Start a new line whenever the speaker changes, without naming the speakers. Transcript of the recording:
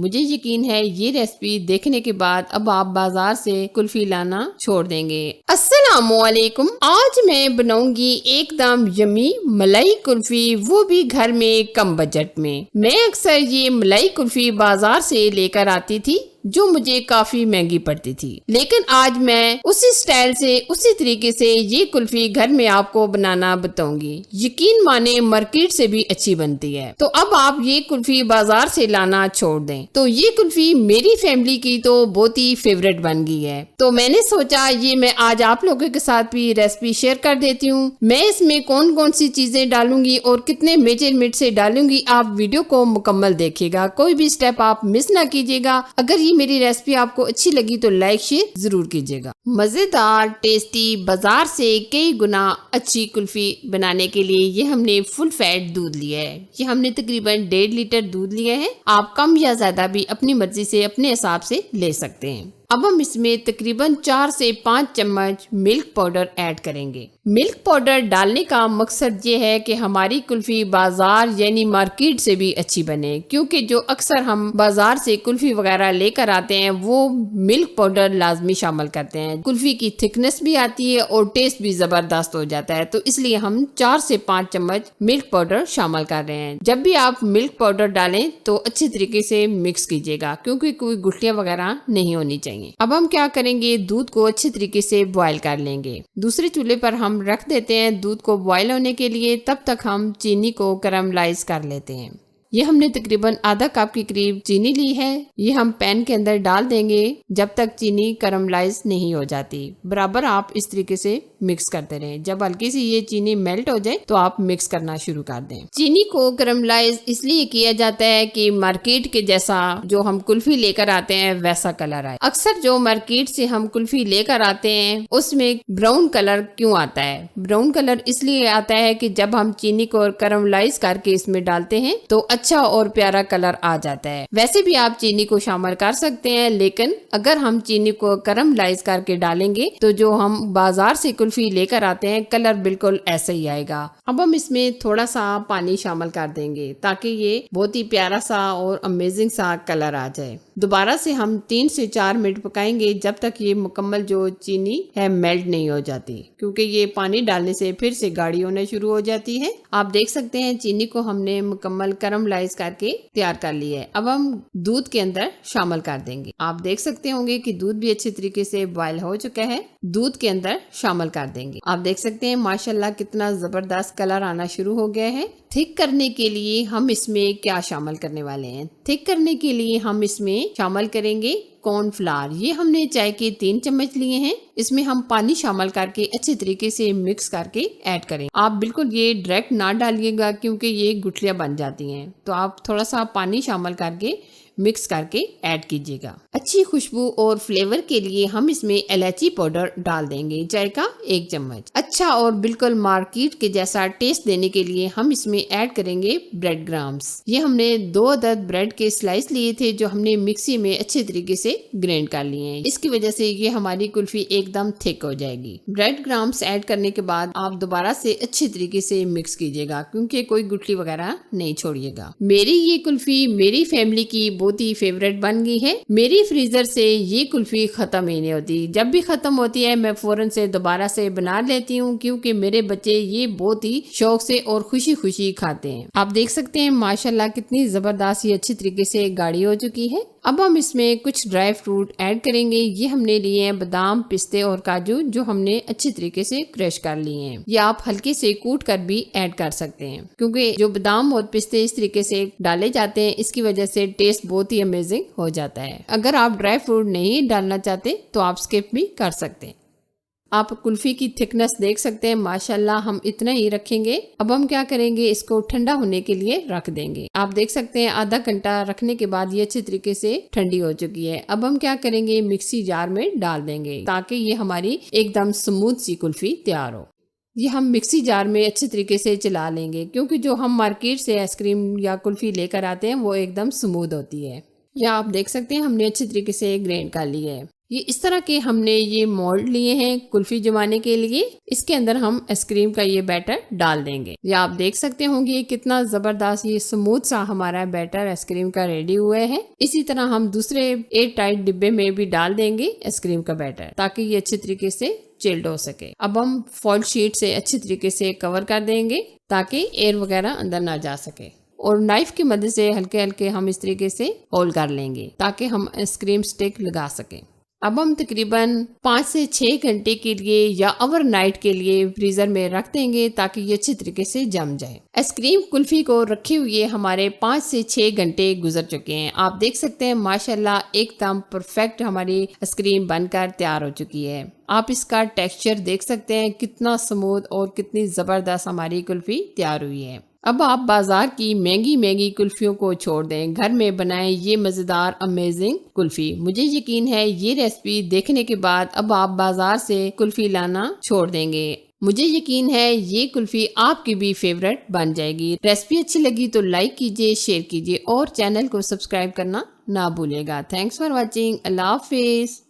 मुझे यकीन है ये रेसिपी देखने के बाद अब आप बाजार से कुल्फी लाना छोड़ देंगे। अस्सलामुअलैकुम। आज मैं बनाऊंगी एकदम यमी मलाई कुल्फी, वो भी घर में कम बजट में। मैं अक्सर ये मलाई कुल्फी बाजार से लेकर आती थी जो मुझे काफी महंगी पड़ती थी, लेकिन आज मैं उसी स्टाइल से उसी तरीके से ये कुल्फी घर में आपको बनाना बताऊंगी। यकीन माने मार्केट से भी अच्छी बनती है। तो अब आप ये कुल्फी बाजार से लाना छोड़ दें। तो ये कुल्फी मेरी फैमिली की तो बहुत ही फेवरेट बन गई है, तो मैंने सोचा ये मैं आज आप लोगों के साथ भी रेसिपी शेयर कर देती हूँ। मैं इसमें कौन कौन सी चीजें डालूंगी और कितने मेजरमेंट से डालूंगी, आप वीडियो को मुकम्मल देखिएगा, कोई भी स्टेप आप मिस ना कीजिएगा। अगर मेरी रेसिपी आपको अच्छी लगी तो लाइक शेयर जरूर कीजिएगा। मजेदार टेस्टी बाजार से कई गुना अच्छी कुल्फी बनाने के लिए ये हमने फुल फैट दूध लिया है। ये हमने तकरीबन 1.5 लीटर दूध लिया है। आप कम या ज्यादा भी अपनी मर्जी से अपने हिसाब से ले सकते हैं। अब हम इसमें तकरीबन 4 से 5 चम्मच मिल्क पाउडर ऐड करेंगे। मिल्क पाउडर डालने का मकसद ये है कि हमारी कुल्फी बाजार यानी मार्केट से भी अच्छी बने, क्योंकि जो अक्सर हम बाजार से कुल्फी वगैरह लेकर आते हैं वो मिल्क पाउडर लाजमी शामिल करते हैं। कुल्फी की थिकनेस भी आती है और टेस्ट भी जबरदस्त हो जाता है, तो इसलिए हम 4 से 5 चम्मच मिल्क पाउडर शामिल कर रहे हैं। जब भी आप मिल्क पाउडर डालें तो अच्छी तरीके से मिक्स कीजिएगा, क्योंकि कोई गुठलियां वगैरह नहीं होनी चाहिए। अब हम क्या करेंगे, दूध को अच्छी तरीके से बॉईल कर लेंगे। दूसरे चूल्हे पर हम रख देते हैं दूध को बॉईल होने के लिए। तब तक हम चीनी को कैरामलाइज कर लेते हैं। ये हमने तकरीबन आधा कप के करीब चीनी ली है। ये हम पैन के अंदर डाल देंगे जब तक चीनी कैरामलाइज नहीं हो जाती। बराबर आप इस तरीके से मिक्स करते रहें। जब हल्की सी ये चीनी मेल्ट हो जाए तो आप मिक्स करना शुरू कर दें। चीनी को कैरामलाइज इसलिए किया जाता है कि मार्केट के जैसा जो हम कुल्फी लेकर आते हैं वैसा कलर आए। अक्सर जो मार्केट से हम कुल्फी लेकर आते हैं उसमें ब्राउन कलर क्यों आता है? ब्राउन कलर इसलिए आता है कि जब हम चीनी को कैरामलाइज करके इसमें डालते हैं तो अच्छा और प्यारा कलर आ जाता है। वैसे भी आप चीनी को शामिल कर सकते हैं, लेकिन अगर हम चीनी को कैरामलाइज करके डालेंगे तो जो हम बाजार से कुल्फी लेकर आते हैं कलर बिल्कुल ऐसा ही आएगा। अब हम इसमें थोड़ा सा पानी शामिल कर देंगे ताकि ये बहुत ही प्यारा सा और अमेजिंग सा कलर आ जाए। दोबारा से हम 3 से 4 मिनट पकाएंगे जब तक ये मुकम्मल जो चीनी है मेल्ट नहीं हो जाती, क्योंकि ये पानी डालने से फिर से गाढ़ी होना शुरू हो जाती है। आप देख सकते हैं चीनी को हमने मुकम्मल कैरामलाइज करके तैयार कर लिया है। अब हम दूध के अंदर शामिल कर देंगे। आप देख सकते होंगे कि दूध भी अच्छे तरीके से बॉयल हो चुका है। दूध के अंदर शामिल कर देंगे। आप देख सकते हैं माशाल्लाह कितना जबरदस्त कलर आना शुरू हो गया है। थिक करने के लिए हम इसमें क्या शामिल करने वाले हैं? थिक करने के लिए हम इसमें शामिल करेंगे कॉर्नफ्लावर। ये हमने चाय के 3 चम्मच लिए हैं। इसमें हम पानी शामिल करके अच्छे तरीके से मिक्स करके ऐड करें। आप बिल्कुल ये डायरेक्ट ना डालिएगा क्योंकि ये गुठलियां बन जाती हैं, तो आप थोड़ा सा पानी शामिल करके मिक्स करके ऐड कीजिएगा। अच्छी खुशबू और फ्लेवर के लिए हम इसमें इलायची पाउडर डाल देंगे, चाय का 1 चम्मच। अच्छा और बिल्कुल मार्केट के जैसा टेस्ट देने के लिए हम इसमें ऐड करेंगे ब्रेड क्रम्स। ये हमने 2 अदद ब्रेड के स्लाइस लिए थे जो हमने मिक्सी में अच्छे तरीके से ग्राइंड कर लिए हैं। इसकी वजह से ये हमारी कुल्फी एकदम थिक हो जाएगी। ब्रेड क्रम्स ऐड करने के बाद आप दोबारा से अच्छे तरीके से मिक्स कीजिएगा, क्योंकि कोई गुठली वगैरह नहीं छोड़िएगा। मेरी ये कुल्फी मेरी फैमिली की बहुत ही फेवरेट बन गई है। मेरी फ्रीजर से ये कुल्फी खत्म ही नहीं होती। जब भी खत्म होती है मैं फौरन से दोबारा से बना लेती हूँ, क्योंकि मेरे बच्चे ये बहुत ही शौक से और खुशी खुशी खाते हैं। आप देख सकते हैं माशाल्लाह कितनी जबरदस्त ये अच्छी तरीके से गाढ़ी हो चुकी है। अब हम इसमें कुछ ड्राई फ्रूट ऐड करेंगे। ये हमने लिए हैं बादाम, पिस्ते और काजू, जो हमने अच्छी तरीके से क्रश कर लिए हैं। ये आप हल्के से कूट कर भी ऐड कर सकते हैं, क्योंकि जो बादाम और पिस्ते इस तरीके से डाले जाते हैं इसकी वजह से टेस्ट बहुत ही अमेजिंग हो जाता है। अगर आप ड्राई फ्रूट नहीं डालना चाहते तो आप स्किप भी कर सकते हैं। आप कुल्फी की थिकनेस देख सकते हैं माशाल्लाह हम इतना ही रखेंगे। अब हम क्या करेंगे, इसको ठंडा होने के लिए रख देंगे। आप देख सकते हैं आधा घंटा रखने के बाद ये अच्छे तरीके से ठंडी हो चुकी है। अब हम क्या करेंगे, मिक्सी जार में डाल देंगे ताकि ये हमारी एकदम स्मूथ सी कुल्फी तैयार हो। ये हम मिक्सी जार में अच्छे तरीके से चला लेंगे, क्योंकि जो हम मार्केट से आइसक्रीम या कुल्फी लेकर आते हैं वो एकदम स्मूथ होती है। या आप देख सकते हैं हमने अच्छे तरीके से ग्राइंड कर ली है। ये इस तरह के हमने ये मोल्ड लिए हैं कुल्फी जमाने के लिए। इसके अंदर हम आइसक्रीम का ये बैटर डाल देंगे। ये आप देख सकते होंगे कितना जबरदस्त ये स्मूथ सा हमारा बैटर आइसक्रीम का रेडी हुआ है। इसी तरह हम दूसरे एयर टाइट डिब्बे में भी डाल देंगे आइसक्रीम का बैटर, ताकि ये अच्छे तरीके से चिल्ड हो सके। अब हम फॉइल शीट से अच्छे तरीके से कवर कर देंगे ताकि एयर वगैरह अंदर ना जा सके, और नाइफ की मदद से हल्के हल्के हम इस तरीके से होल कर लेंगे ताकि हम आइसक्रीम स्टिक लगा सकें। अब हम तकरीबन 5 से 6 घंटे के लिए या ओवरनाइट के लिए फ्रीजर में रख देंगे ताकि ये अच्छे तरीके से जम जाए। आइसक्रीम कुल्फी को रखे हुए हमारे 5 से 6 घंटे गुजर चुके हैं। आप देख सकते हैं माशाल्लाह एकदम परफेक्ट हमारी आइसक्रीम बनकर तैयार हो चुकी है। आप इसका टेक्सचर देख सकते हैं कितना स्मूथ और कितनी जबरदस्त हमारी कुल्फी तैयार हुई है। अब आप बाजार की महंगी महंगी कुल्फियों को छोड़ दें, घर में बनाएं ये मजेदार अमेजिंग कुल्फी। मुझे यकीन है ये रेसिपी देखने के बाद अब आप बाजार से कुल्फी लाना छोड़ देंगे। मुझे यकीन है ये कुल्फी आपकी भी फेवरेट बन जाएगी। रेसिपी अच्छी लगी तो लाइक कीजिए, शेयर कीजिए और चैनल को सब्सक्राइब करना ना भूलिएगा। Thanks for watching. Allah Hafiz.